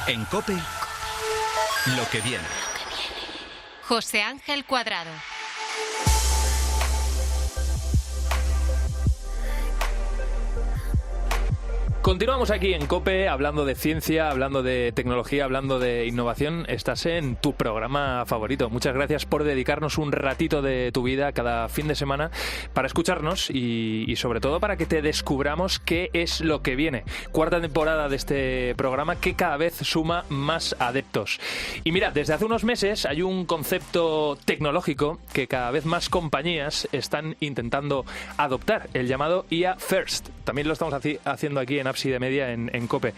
En COPE, lo que viene. José Ángel Cuadrado. Continuamos aquí en COPE hablando de ciencia, hablando de tecnología, hablando de innovación. Estás en tu programa favorito. Muchas gracias por dedicarnos un ratito de tu vida cada fin de semana para escucharnos y sobre todo para que te descubramos qué es lo que viene. Cuarta temporada de este programa que cada vez suma más adeptos. Y mira, desde hace unos meses hay un concepto tecnológico que cada vez más compañías están intentando adoptar, el llamado IA First. También lo estamos haciendo aquí en y de Media en COPE.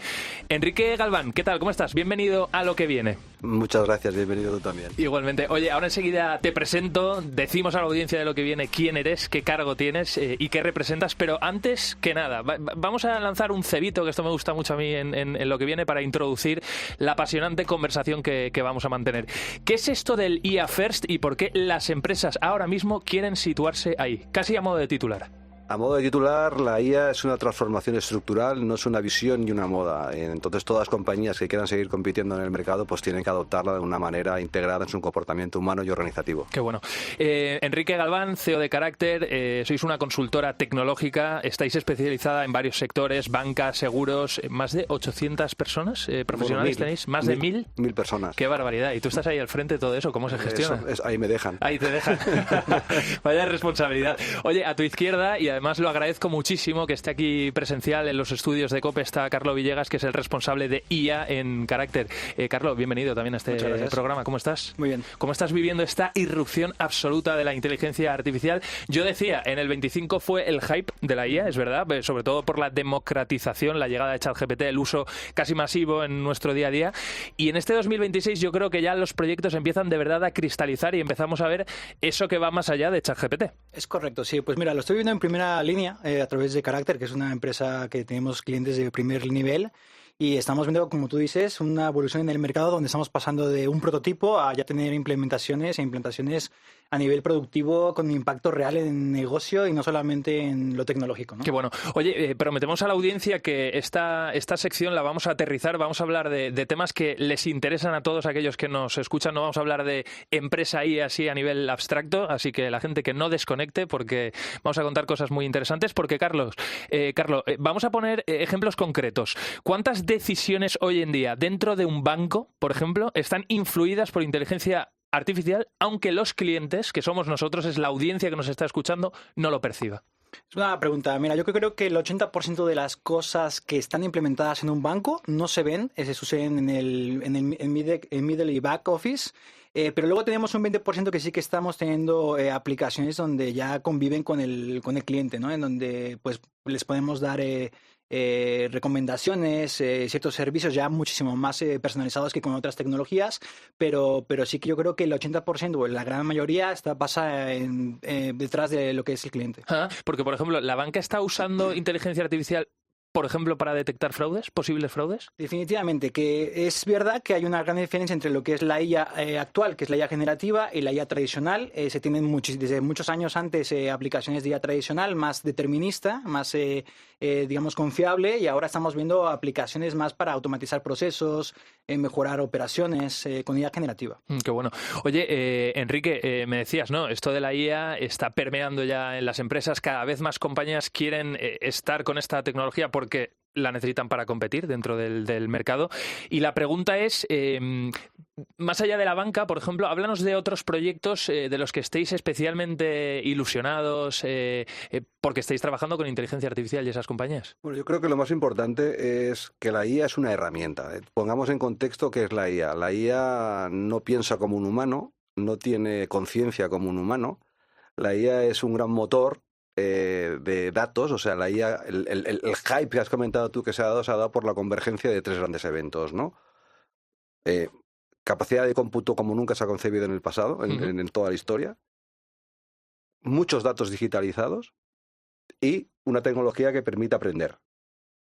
Enrique Galván, ¿qué tal? ¿Cómo estás? Bienvenido a Lo que viene. Muchas gracias, bienvenido tú también. Igualmente. Oye, ahora enseguida te presento, decimos a la audiencia de Lo que viene quién eres, qué cargo tienes y qué representas, pero antes que nada, vamos a lanzar un cebito, que esto me gusta mucho a mí en Lo que viene, para introducir la apasionante conversación que vamos a mantener. ¿Qué es esto del IA First y por qué las empresas ahora mismo quieren situarse ahí? Casi a modo de titular. A modo de titular, la IA es una transformación estructural, no es una visión ni una moda. Entonces, todas las compañías que quieran seguir compitiendo en el mercado pues tienen que adoptarla de una manera integrada en su comportamiento humano y organizativo. Qué bueno. Enrique Galván, CEO de Carácter, sois una consultora tecnológica, estáis especializada en varios sectores, banca, seguros, más de 800 personas profesionales tenéis, más de 1.000. 1.000 personas. Qué barbaridad. Y tú estás ahí al frente de todo eso, ¿cómo se gestiona? Ahí me dejan. Ahí te dejan. Vaya responsabilidad. Oye, a tu izquierda, y además lo agradezco muchísimo que esté aquí presencial en los estudios de COPE, está Carlos Villegas, que es el responsable de IA en Carácter. Carlos, bienvenido también a este programa. ¿Cómo estás? Muy bien. ¿Cómo estás viviendo esta irrupción absoluta de la inteligencia artificial? Yo decía, en el 25 fue el hype de la IA, es verdad, sobre todo por la democratización, la llegada de ChatGPT, el uso casi masivo en nuestro día a día. Y en este 2026 yo creo que ya los proyectos empiezan de verdad a cristalizar y empezamos a ver eso que va más allá de ChatGPT. Es correcto, sí. Pues mira, lo estoy viendo en primera línea a través de Carácter, que es una empresa que tenemos clientes de primer nivel. Y estamos viendo, como tú dices, una evolución en el mercado donde estamos pasando de un prototipo a ya tener implementaciones a nivel productivo con impacto real en el negocio y no solamente en lo tecnológico, ¿no? Qué bueno. Oye, prometemos a la audiencia que esta sección la vamos a aterrizar, vamos a hablar de temas que les interesan a todos aquellos que nos escuchan. No vamos a hablar de empresa y así a nivel abstracto, así que la gente que no desconecte, porque vamos a contar cosas muy interesantes. Porque, Carlos, vamos a poner ejemplos concretos. ¿Cuántas decisiones hoy en día dentro de un banco, por ejemplo, están influidas por inteligencia artificial, aunque los clientes, que somos nosotros, es la audiencia que nos está escuchando, no lo perciba? Es una pregunta. Mira, yo creo que el 80% de las cosas que están implementadas en un banco no se ven, se suceden en middle y back office. Pero luego tenemos un 20% que sí que estamos teniendo aplicaciones donde ya conviven con el cliente, ¿no? En donde pues les podemos dar recomendaciones, ciertos servicios ya muchísimo más personalizados que con otras tecnologías, pero sí que yo creo que el 80% o la gran mayoría pasa detrás de lo que es el cliente. Porque, por ejemplo, ¿la banca está usando inteligencia artificial, por ejemplo, para detectar fraudes, posibles fraudes? Definitivamente, que es verdad que hay una gran diferencia entre lo que es la IA actual, que es la IA generativa, y la IA tradicional. Se tienen desde muchos años antes aplicaciones de IA tradicional, más determinista, más, digamos, confiable, y ahora estamos viendo aplicaciones más para automatizar procesos, mejorar operaciones con IA generativa. Qué bueno. Oye, Enrique, me decías, ¿no? Esto de la IA está permeando ya en las empresas. Cada vez más compañías quieren estar con esta tecnología porque la necesitan para competir dentro del mercado. Y la pregunta es, más allá de la banca, por ejemplo, háblanos de otros proyectos de los que estéis especialmente ilusionados porque estáis trabajando con inteligencia artificial y esas compañías. Bueno, yo creo que lo más importante es que la IA es una herramienta. Pongamos en contexto qué es la IA. La IA no piensa como un humano, no tiene conciencia como un humano. La IA es un gran motor de datos, o sea, la IA, el hype que has comentado tú que se ha dado por la convergencia de tres grandes eventos, ¿no? Capacidad de cómputo como nunca se ha concebido en el pasado, en toda la historia, muchos datos digitalizados y una tecnología que permite aprender.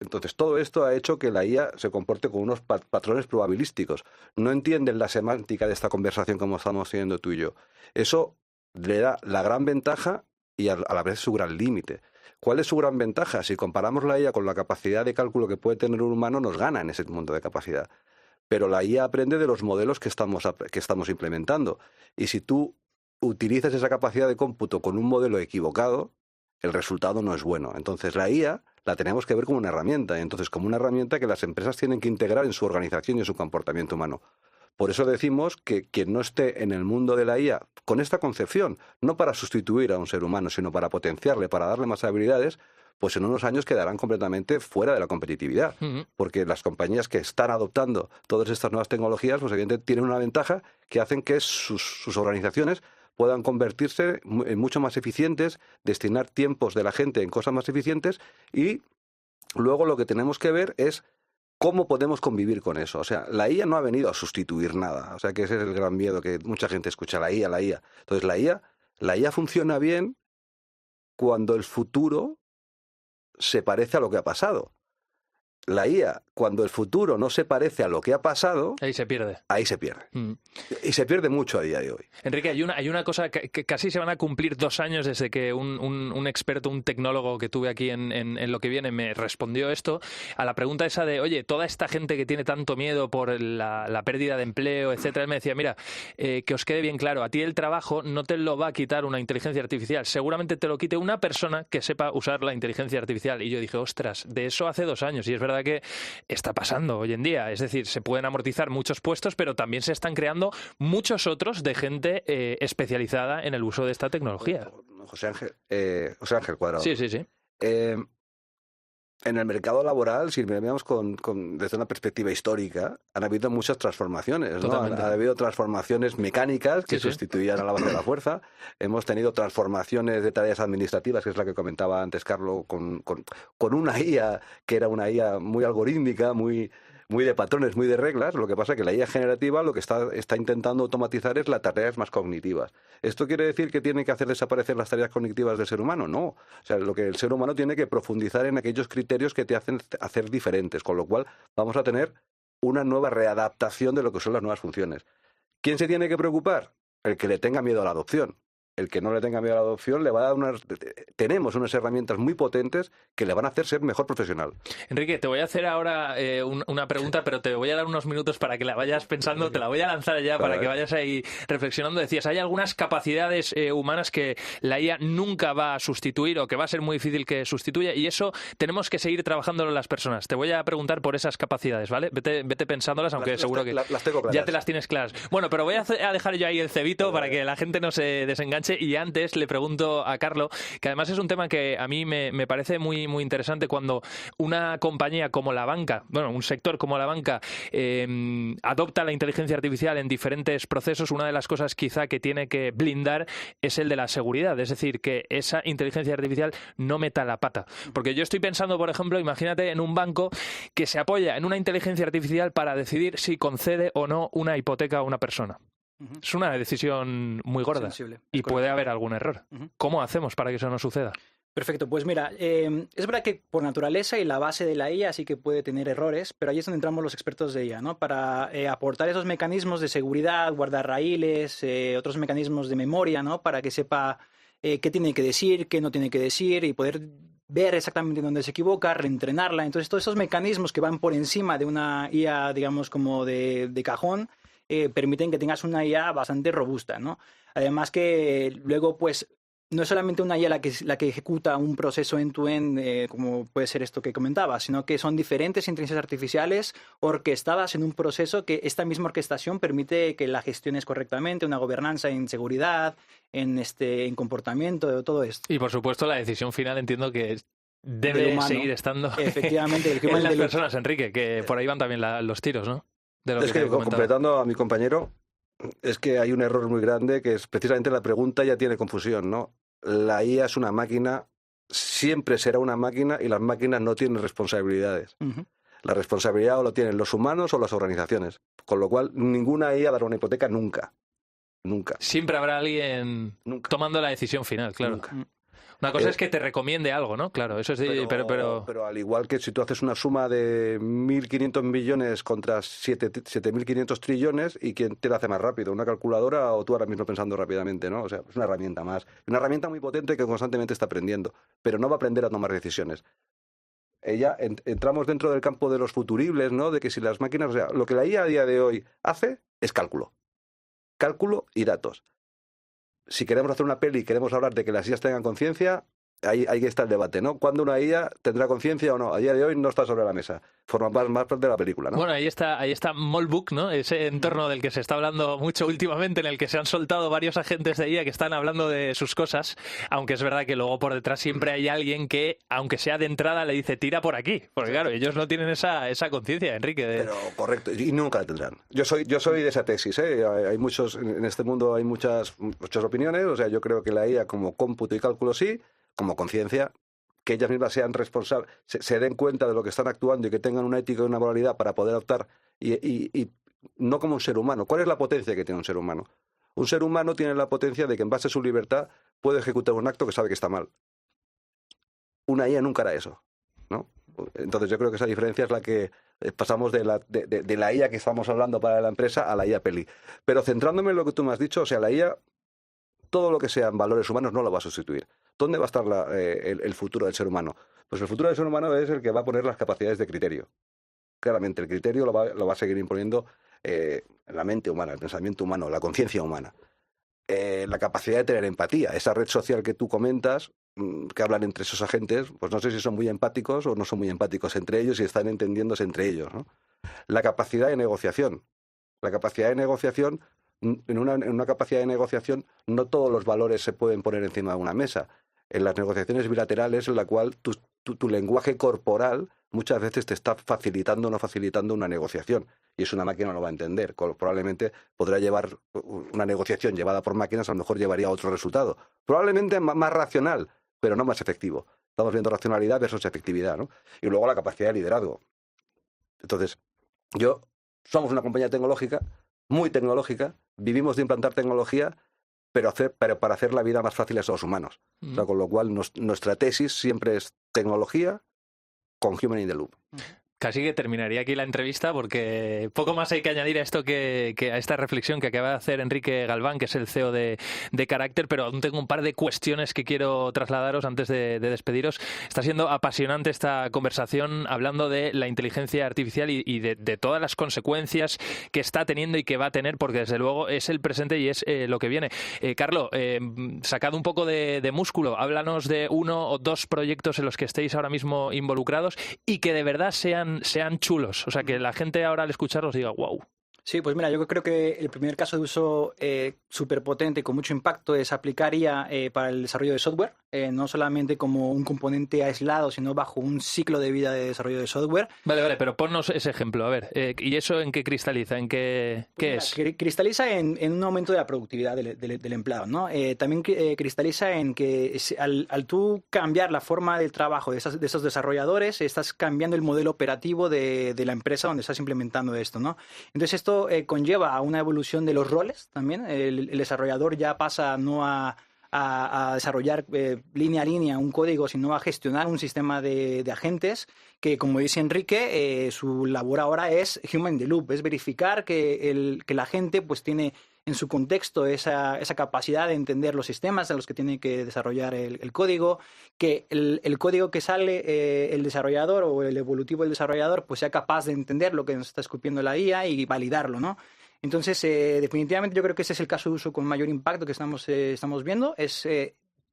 Entonces, todo esto ha hecho que la IA se comporte con unos patrones probabilísticos. No entienden la semántica de esta conversación como estamos teniendo tú y yo. Eso le da la gran ventaja y a la vez su gran límite. ¿Cuál es su gran ventaja? Si comparamos la IA con la capacidad de cálculo que puede tener un humano, nos gana en ese mundo de capacidad. pero la IA aprende de los modelos que estamos implementando. Y si tú utilizas esa capacidad de cómputo con un modelo equivocado, el resultado no es bueno. Entonces la IA la tenemos que ver como una herramienta, entonces como una herramienta que las empresas tienen que integrar en su organización y en su comportamiento humano. Por eso decimos que quien no esté en el mundo de la IA con esta concepción, no para sustituir a un ser humano, sino para potenciarle, para darle más habilidades, pues en unos años quedarán completamente fuera de la competitividad. Porque las compañías que están adoptando todas estas nuevas tecnologías, pues evidentemente tienen una ventaja que hacen que sus organizaciones puedan convertirse en mucho más eficientes, destinar tiempos de la gente en cosas más eficientes, y luego lo que tenemos que ver es cómo podemos convivir con eso. O sea, la IA no ha venido a sustituir nada. O sea, que ese es el gran miedo que mucha gente escucha, la IA, la IA. Entonces, la IA funciona bien cuando el futuro se parece a lo que ha pasado. La IA, cuando el futuro no se parece a lo que ha pasado, ahí se pierde. Ahí se pierde. Y se pierde mucho a día de hoy. Enrique, hay una cosa que casi se van a cumplir 2 años desde que un experto, un tecnólogo que tuve aquí en Lo que viene me respondió esto, a la pregunta esa de, oye, toda esta gente que tiene tanto miedo por la pérdida de empleo, etcétera, él me decía, mira, que os quede bien claro, a ti el trabajo no te lo va a quitar una inteligencia artificial, seguramente te lo quite una persona que sepa usar la inteligencia artificial. Y yo dije, ostras, de eso hace 2 años, y es verdad que está pasando hoy en día. Es decir, se pueden amortizar muchos puestos, pero también se están creando muchos otros de gente especializada en el uso de esta tecnología. José Ángel Cuadrado. Sí. En el mercado laboral, si miramos desde una perspectiva histórica, han habido muchas transformaciones, ¿no? Ha habido transformaciones mecánicas que sustituían a la base de la fuerza. Hemos tenido transformaciones de tareas administrativas, que es la que comentaba antes Carlos, con una IA que era una IA muy algorítmica, muy de patrones, muy de reglas. Lo que pasa es que la IA generativa lo que está intentando automatizar es las tareas más cognitivas. ¿Esto quiere decir que tiene que hacer desaparecer las tareas cognitivas del ser humano? No. O sea, lo que el ser humano tiene que profundizar en aquellos criterios que te hacen hacer diferentes, con lo cual vamos a tener una nueva readaptación de lo que son las nuevas funciones. ¿Quién se tiene que preocupar? El que le tenga miedo a la adopción. El que no le tenga miedo a la adopción le va a dar tenemos unas herramientas muy potentes que le van a hacer ser mejor profesional. Enrique, te voy a hacer ahora una pregunta, pero te voy a dar unos minutos para que la vayas pensando, te la voy a lanzar ya para que vayas ahí reflexionando. Decías, hay algunas capacidades humanas que la IA nunca va a sustituir o que va a ser muy difícil que sustituya, y eso tenemos que seguir trabajándolo las personas. Te voy a preguntar por esas capacidades, ¿vale? Vete pensándolas, aunque seguro que las tengo claras. Ya te las tienes claras. Bueno, pero voy a dejar yo ahí el cebito para que la gente no se desenganche. Y antes le pregunto a Carlo, que además es un tema que a mí me parece muy, muy interesante, cuando una compañía como la banca, bueno, un sector como la banca, adopta la inteligencia artificial en diferentes procesos. Una de las cosas quizá que tiene que blindar es el de la seguridad, es decir, que esa inteligencia artificial no meta la pata. Porque yo estoy pensando, por ejemplo, imagínate en un banco que se apoya en una inteligencia artificial para decidir si concede o no una hipoteca a una persona. Es una decisión muy gorda. Sensible. Y puede haber algún error. ¿Cómo hacemos para que eso no suceda? Perfecto, pues mira, es verdad que por naturaleza y la base de la IA sí que puede tener errores, pero ahí es donde entramos los expertos de IA, ¿no? Para aportar esos mecanismos de seguridad, guardar raíles, otros mecanismos de memoria, ¿no? Para que sepa qué tiene que decir, qué no tiene que decir, y poder ver exactamente dónde se equivoca, reentrenarla. Entonces, todos esos mecanismos que van por encima de una IA, digamos, como de cajón, permiten que tengas una IA bastante robusta, ¿no? Además que luego, pues, no es solamente una IA la que ejecuta un proceso end-to-end, como puede ser esto que comentaba, sino que son diferentes inteligencias artificiales orquestadas en un proceso que esta misma orquestación permite que la gestiones correctamente, una gobernanza en seguridad, en comportamiento, todo esto. Y por supuesto la decisión final entiendo que debe seguir estando efectivamente, en las personas, Enrique, que por ahí van también los tiros, ¿no? Es que completando a mi compañero, es que hay un error muy grande, que es precisamente la pregunta ya tiene confusión, ¿no? La IA es una máquina, siempre será una máquina, y las máquinas no tienen responsabilidades. La responsabilidad o lo tienen los humanos o las organizaciones, con lo cual ninguna IA dará una hipoteca nunca. Siempre habrá alguien tomando la decisión final, claro. Nunca. Una cosa es que te recomiende algo, ¿no? Claro, eso es... Pero al igual que si tú haces una suma de 1.500 millones contra 7.500 trillones, ¿y quién te la hace más rápido? ¿Una calculadora o tú ahora mismo pensando rápidamente, ¿no? O sea, es una herramienta más. Una herramienta muy potente que constantemente está aprendiendo, pero no va a aprender a tomar decisiones. entramos dentro del campo de los futuribles, ¿no? De que si las máquinas... O sea, lo que la IA a día de hoy hace es cálculo. Cálculo y datos. Si queremos hacer una peli y queremos hablar de que las IAs tengan conciencia, ahí está el debate, ¿no? ¿Cuándo una IA tendrá conciencia o no? A día de hoy no está sobre la mesa. Forma más parte de la película, ¿no? Bueno, ahí está Molbook, ¿no? Ese entorno del que se está hablando mucho últimamente, en el que se han soltado varios agentes de IA que están hablando de sus cosas, aunque es verdad que luego por detrás siempre hay alguien que, aunque sea de entrada, le dice tira por aquí. Porque claro, ellos no tienen esa conciencia, Enrique. Pero correcto, y nunca la tendrán. Yo soy de esa tesis, ¿eh? Hay muchos, en este mundo hay muchas opiniones, o sea, yo creo que la IA como cómputo y cálculo sí, como conciencia, que ellas mismas sean responsables, se den cuenta de lo que están actuando y que tengan una ética y una moralidad para poder optar y no como un ser humano. ¿Cuál es la potencia que tiene un ser humano? Un ser humano tiene la potencia de que en base a su libertad puede ejecutar un acto que sabe que está mal. Una IA nunca hará eso, ¿no? Entonces yo creo que esa diferencia es la que pasamos de la IA que estamos hablando para la empresa a la IA peli. Pero centrándome en lo que tú me has dicho, o sea, la IA, todo lo que sean valores humanos no lo va a sustituir. ¿Dónde va a estar el futuro del ser humano? Pues el futuro del ser humano es el que va a poner las capacidades de criterio. Claramente, el criterio lo va a seguir imponiendo la mente humana, el pensamiento humano, la conciencia humana. La capacidad de tener empatía. Esa red social que tú comentas, que hablan entre esos agentes, pues no sé si son muy empáticos o no son muy empáticos entre ellos y están entendiéndose entre ellos, ¿no? La capacidad de negociación. La capacidad de negociación, en una capacidad de negociación, no todos los valores se pueden poner encima de una mesa. En las negociaciones bilaterales, en la cual tu lenguaje corporal muchas veces te está facilitando o no facilitando una negociación. Y eso una máquina no lo va a entender. Probablemente podrá llevar una negociación llevada por máquinas, a lo mejor llevaría a otro resultado. Probablemente más racional, pero no más efectivo. Estamos viendo racionalidad versus efectividad, ¿no? Y luego la capacidad de liderazgo. Entonces, somos una compañía tecnológica, muy tecnológica, vivimos de implantar tecnología, pero para hacer la vida más fácil a los humanos. O sea, con lo cual, nuestra tesis siempre es tecnología con human in the loop. Casi que terminaría aquí la entrevista porque poco más hay que añadir a esto que a esta reflexión que acaba de hacer Enrique Galván, que es el CEO de Carácter, pero aún tengo un par de cuestiones que quiero trasladaros antes de despediros. Está siendo apasionante esta conversación hablando de la inteligencia artificial y de todas las consecuencias que está teniendo y que va a tener, porque desde luego es el presente y es lo que viene. Carlos, sacad un poco de músculo, háblanos de 1 o 2 proyectos en los que estéis ahora mismo involucrados y que de verdad sean chulos, o sea, que la gente ahora al escucharlos diga wow. Sí, pues mira, yo creo que el primer caso de uso súper potente, con mucho impacto, es aplicar IA para el desarrollo de software, no solamente como un componente aislado, sino bajo un ciclo de vida de desarrollo de software. Vale, pero ponnos ese ejemplo, a ver, ¿y eso en qué cristaliza? ¿En qué es? Cristaliza en un aumento de la productividad del empleado, ¿no? También cristaliza en que al tú cambiar la forma del trabajo de esos desarrolladores, estás cambiando el modelo operativo de la empresa donde estás implementando esto, ¿no? Entonces esto conlleva a una evolución de los roles también. El desarrollador ya pasa no a desarrollar línea a línea un código, sino a gestionar un sistema de agentes que, como dice Enrique, su labor ahora es human in the loop, es verificar que el agente pues tiene en su contexto esa capacidad de entender los sistemas en los que tiene que desarrollar el código, que el código que sale el desarrollador o el evolutivo del desarrollador pues sea capaz de entender lo que nos está escupiendo la IA y validarlo, ¿no? Entonces, definitivamente yo creo que ese es el caso de uso con mayor impacto que estamos viendo. Es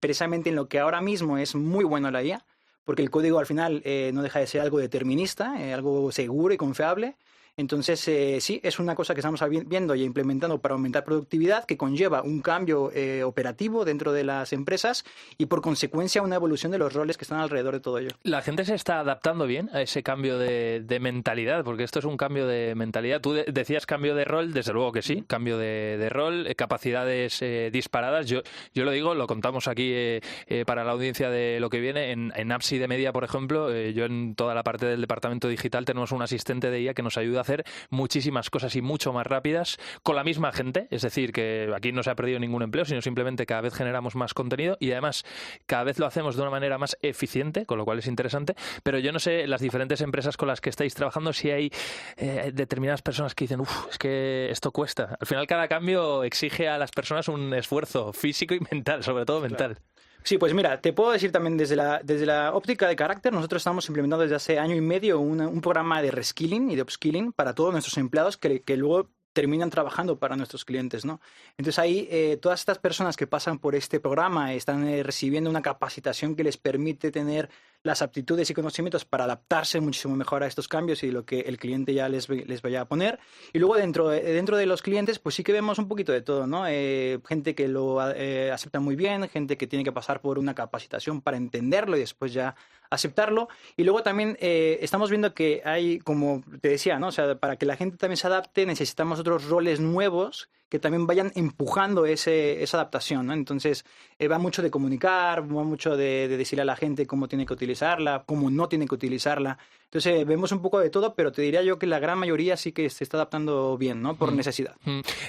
precisamente en lo que ahora mismo es muy bueno la IA, porque el código al final no deja de ser algo determinista, algo seguro y confiable. Entonces, sí, es una cosa que estamos viendo y implementando para aumentar productividad, que conlleva un cambio operativo dentro de las empresas y, por consecuencia, una evolución de los roles que están alrededor de todo ello. ¿La gente se está adaptando bien a ese cambio de mentalidad? Porque esto es un cambio de mentalidad. Tú decías cambio de rol, desde luego que sí, cambio de rol, capacidades disparadas. Yo lo digo, lo contamos aquí para la audiencia de lo que viene. En Apsi de Media, por ejemplo, yo en toda la parte del departamento digital tenemos un asistente de IA que nos ayuda a hacer muchísimas cosas y mucho más rápidas con la misma gente, es decir, que aquí no se ha perdido ningún empleo, sino simplemente cada vez generamos más contenido y además cada vez lo hacemos de una manera más eficiente, con lo cual es interesante, pero yo no sé, las diferentes empresas con las que estáis trabajando, si hay determinadas personas que dicen, es que esto cuesta. Al final cada cambio exige a las personas un esfuerzo físico y mental, sobre todo mental. Claro. Sí, pues mira, te puedo decir también desde la óptica de carácter, nosotros estamos implementando desde hace año y medio un programa de reskilling y de upskilling para todos nuestros empleados que luego terminan trabajando para nuestros clientes, ¿no? Entonces ahí todas estas personas que pasan por este programa están recibiendo una capacitación que les permite tener las aptitudes y conocimientos para adaptarse muchísimo mejor a estos cambios y lo que el cliente ya les vaya a poner. Y luego dentro de los clientes, pues sí que vemos un poquito de todo, ¿no? Gente que lo acepta muy bien, gente que tiene que pasar por una capacitación para entenderlo y después ya aceptarlo. Y luego también estamos viendo que hay, como te decía, ¿no? O sea, para que la gente también se adapte, necesitamos otros roles nuevos que también vayan empujando esa adaptación, ¿no? Entonces, va mucho de comunicar, va mucho de decirle a la gente cómo tiene que utilizarla, cómo no tiene que utilizarla. Entonces, vemos un poco de todo, pero te diría yo que la gran mayoría sí que se está adaptando bien, ¿no? Por necesidad.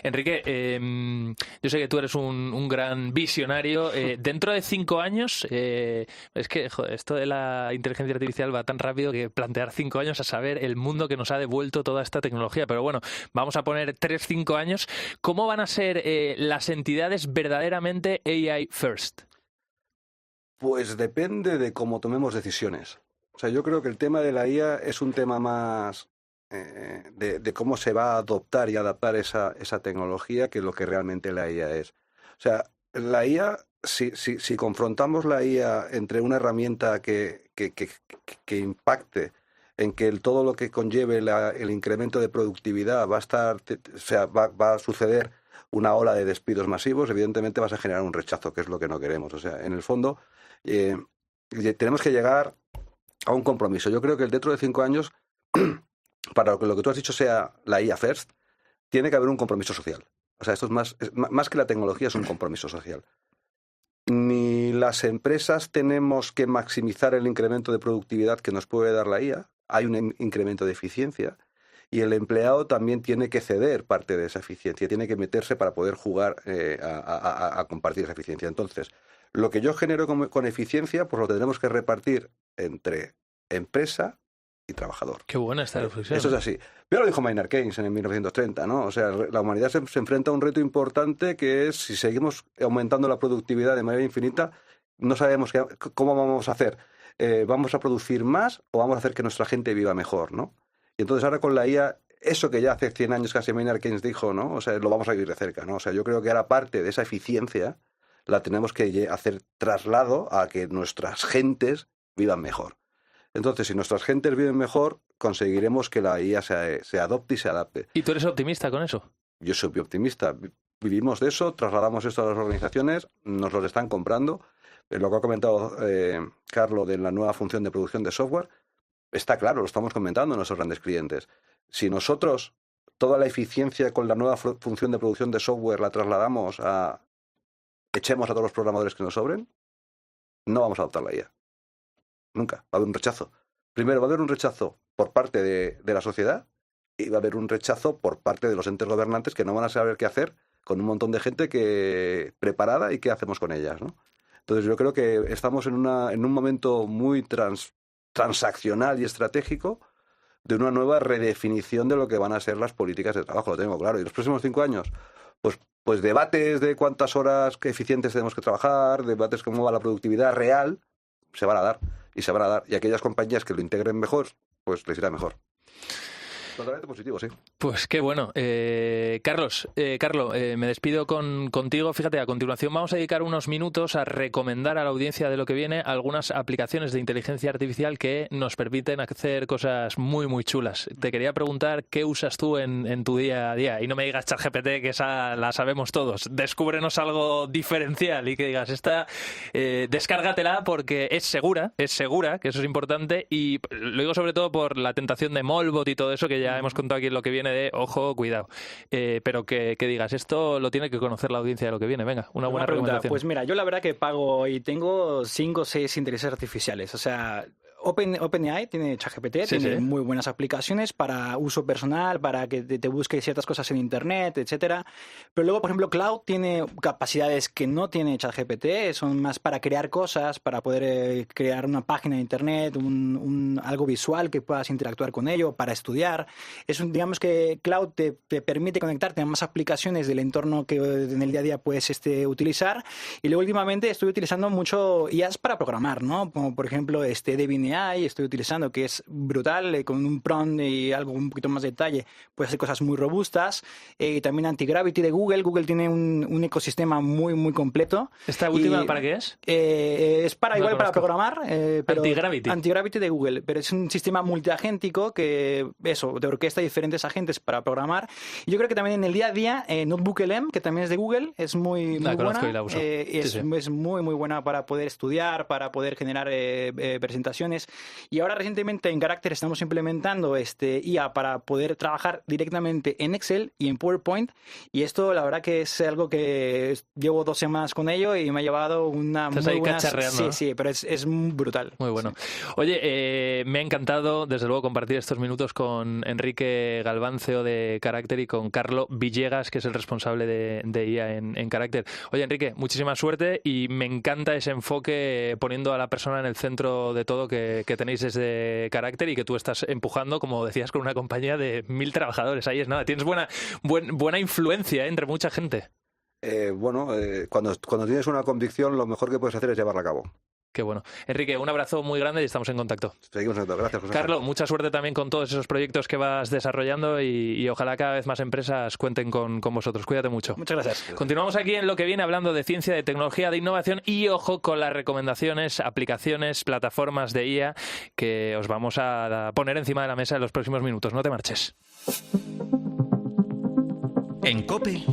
Enrique, yo sé que tú eres un gran visionario. Dentro de 5 años, es que joder, esto de la inteligencia artificial va tan rápido que plantear 5 años a saber el mundo que nos ha devuelto toda esta tecnología. Pero bueno, vamos a poner 3-5 años. ¿Cómo van a ser las entidades verdaderamente AI first? Pues depende de cómo tomemos decisiones. O sea, yo creo que el tema de la IA es un tema más de cómo se va a adoptar y adaptar esa tecnología que lo que realmente la IA es. O sea, la IA, si confrontamos la IA entre una herramienta que impacte en que todo lo que conlleve el incremento de productividad va a suceder una ola de despidos masivos, evidentemente vas a generar un rechazo, que es lo que no queremos. O sea, en el fondo, tenemos que llegar a un compromiso. Yo creo que dentro de 5 años, para que lo que tú has dicho sea la IA first, tiene que haber un compromiso social. O sea, esto es más que la tecnología, es un compromiso social. Ni las empresas tenemos que maximizar el incremento de productividad que nos puede dar la IA. Hay un incremento de eficiencia y el empleado también tiene que ceder parte de esa eficiencia, tiene que meterse para poder jugar a compartir esa eficiencia. Entonces, lo que yo genero con eficiencia, pues lo tendremos que repartir entre empresa y trabajador. Qué buena esta reflexión. Eso es así. Pero lo dijo Maynard Keynes en 1930, ¿no? O sea, la humanidad se enfrenta a un reto importante que es, si seguimos aumentando la productividad de manera infinita, no sabemos cómo vamos a hacer. ¿Vamos a producir más o vamos a hacer que nuestra gente viva mejor, ¿no? Y entonces ahora con la IA, eso que ya hace 100 años casi Maynard Keynes dijo, ¿no? O sea, lo vamos a vivir de cerca, ¿no? O sea, yo creo que ahora parte de esa eficiencia la tenemos que hacer traslado a que nuestras gentes vivan mejor. Entonces, si nuestras gentes viven mejor, conseguiremos que la IA se adopte y se adapte. ¿Y tú eres optimista con eso? Yo soy optimista. Vivimos de eso, trasladamos esto a las organizaciones, nos lo están comprando. Lo que ha comentado Carlos de la nueva función de producción de software, está claro, lo estamos comentando en nuestros grandes clientes. Si nosotros toda la eficiencia con la nueva función de producción de software la trasladamos echemos a todos los programadores que nos sobren, no vamos a adoptar la IA. Nunca. Va a haber un rechazo. Primero, va a haber un rechazo por parte de la sociedad y va a haber un rechazo por parte de los entes gobernantes que no van a saber qué hacer con un montón de gente preparada y qué hacemos con ellas, ¿no? Entonces yo creo que estamos en un momento muy transaccional y estratégico de una nueva redefinición de lo que van a ser las políticas de trabajo, lo tengo claro. Y los próximos 5 años, pues debates de cuántas horas eficientes tenemos que trabajar, debates de cómo va la productividad real, se van a dar. Y aquellas compañías que lo integren mejor, pues les irá mejor. Totalmente positivo, sí. Pues qué bueno. Carlos, me despido contigo. Fíjate, a continuación vamos a dedicar unos minutos a recomendar a la audiencia de lo que viene algunas aplicaciones de inteligencia artificial que nos permiten hacer cosas muy, muy chulas. Te quería preguntar qué usas tú en tu día a día. Y no me digas ChatGPT, que esa la sabemos todos. Descúbrenos algo diferencial y que digas, descárgatela porque es segura, que eso es importante. Y lo digo sobre todo por la tentación de Molbot y todo eso que ya hemos contado aquí en lo que viene de, ojo, cuidado. Pero que digas, esto lo tiene que conocer la audiencia de lo que viene. Venga, una buena recomendación. Pues mira, yo la verdad que pago y tengo 5 o 6 inteligencias artificiales. O sea, OpenAI tiene ChatGPT, tiene muy buenas aplicaciones para uso personal, para que te busque ciertas cosas en Internet, etcétera. Pero luego, por ejemplo, Cloud tiene capacidades que no tiene ChatGPT, son más para crear cosas, para poder crear una página de Internet, algo visual que puedas interactuar con ello, para estudiar. Digamos que Cloud te permite conectarte a más aplicaciones del entorno que en el día a día puedes utilizar. Y luego, últimamente, estoy utilizando mucho IAs para programar, ¿no? Como, por ejemplo, Devin AI estoy utilizando, que es brutal, con un prompt y algo un poquito más de detalle, puede hacer cosas muy robustas. También Antigravity de Google. Google tiene un ecosistema muy, muy completo. ¿Esta última para qué es? Es para para programar. Pero Antigravity de Google, pero es un sistema multiagéntico que, te orquesta diferentes agentes para programar. Y yo creo que también en el día a día, NotebookLM, que también es de Google, es muy buena. Y la uso. Es muy, muy buena para poder estudiar, para poder generar presentaciones. Y ahora recientemente en Character estamos implementando IA para poder trabajar directamente en Excel y en PowerPoint. Y esto la verdad que es algo que llevo 2 semanas con ello y me ha llevado una muy buena... Sí, pero es brutal. Muy bueno. Oye, me ha encantado desde luego compartir estos minutos con Enrique Galván, CEO de Character, y con Carlo Villegas, que es el responsable de IA en Character. Oye, Enrique, muchísima suerte y me encanta ese enfoque poniendo a la persona en el centro de todo que tenéis desde Character y que tú estás empujando, como decías, con una compañía de 1.000 trabajadores. Ahí es nada, tienes buena influencia entre mucha gente. Cuando tienes una convicción, lo mejor que puedes hacer es llevarla a cabo. Qué bueno. Enrique, un abrazo muy grande y estamos en contacto. Seguimos en contacto. Gracias, José. Carlos, mucha suerte también con todos esos proyectos que vas desarrollando y ojalá cada vez más empresas cuenten con vosotros. Cuídate mucho. Muchas gracias. Continuamos aquí en Lo que viene, hablando de ciencia, de tecnología, de innovación y, ojo, con las recomendaciones, aplicaciones, plataformas de IA que os vamos a poner encima de la mesa en los próximos minutos. No te marches. En COPE.